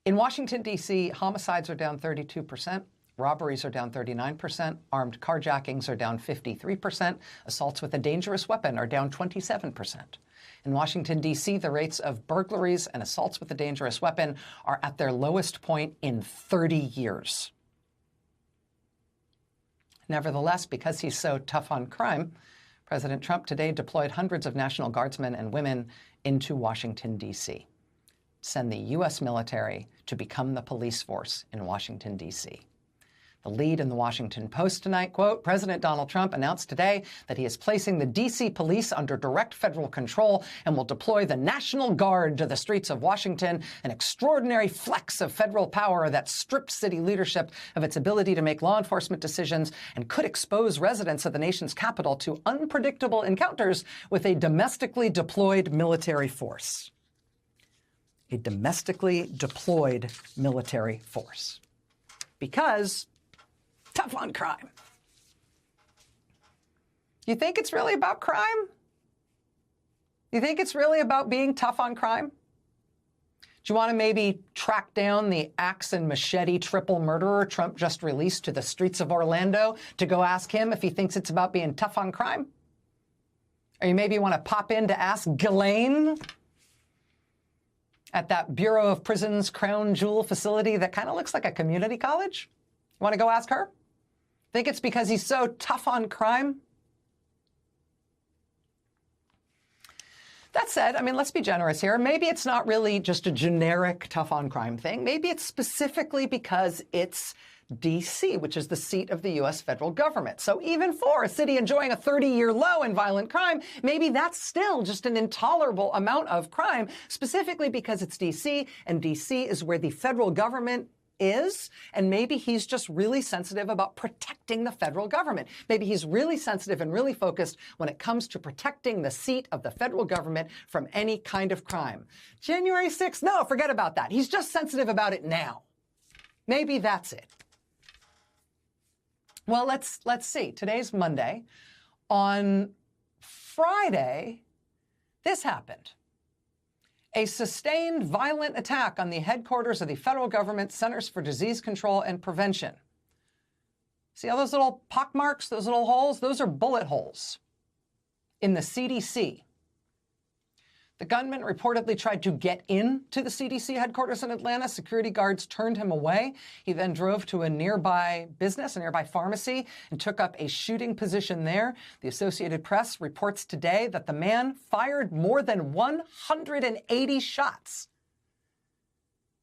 In Washington, D.C., homicides are down 32%. Robberies are down 39%. Armed carjackings are down 53%. Assaults with a dangerous weapon are down 27%. In Washington, D.C., the rates of burglaries and assaults with a dangerous weapon are at their lowest point in 30 years. Nevertheless, because he's so tough on crime, President Trump today deployed hundreds of National Guardsmen and women into Washington, D.C. Send the U.S. military to become the police force in Washington, D.C. The lead in the Washington Post tonight, quote, President Donald Trump announced today that he is placing the D.C. police under direct federal control and will deploy the National Guard to the streets of Washington, an extraordinary flex of federal power that stripped city leadership of its ability to make law enforcement decisions and could expose residents of the nation's capital to unpredictable encounters with a domestically deployed military force. A domestically deployed military force. Because tough on crime. You think it's really about crime? You think it's really about being tough on crime? Do you want to maybe track down the axe and machete triple murderer Trump just released to the streets of Orlando to go ask him if he thinks it's about being tough on crime? Or you maybe want to pop in to ask Ghislaine at that Bureau of Prisons crown jewel facility that kind of looks like a community college? You want to go ask her? Think it's because he's so tough on crime? That said, I mean, let's be generous here. Maybe it's not really just a generic tough on crime thing. Maybe it's specifically because it's D.C., which is the seat of the U.S. federal government. So even for a city enjoying a 30-year low in violent crime, maybe that's still just an intolerable amount of crime, specifically because it's D.C., and D.C. is where the federal government is, and maybe he's just really sensitive about protecting the federal government. Maybe he's really sensitive and really focused when it comes to protecting the seat of the federal government from any kind of crime. January 6th, no, forget about that. He's just sensitive about it now. Maybe that's it. Well, let's see. Today's Monday. On Friday, this happened. A sustained violent attack on the headquarters of the federal government Centers for Disease Control and Prevention. See all those little pockmarks, those little holes? Those are bullet holes in the CDC. The gunman reportedly tried to get into the CDC headquarters in Atlanta. Security guards turned him away. He then drove to a nearby business, a nearby pharmacy, and took up a shooting position there. The Associated Press reports today that the man fired more than 180 shots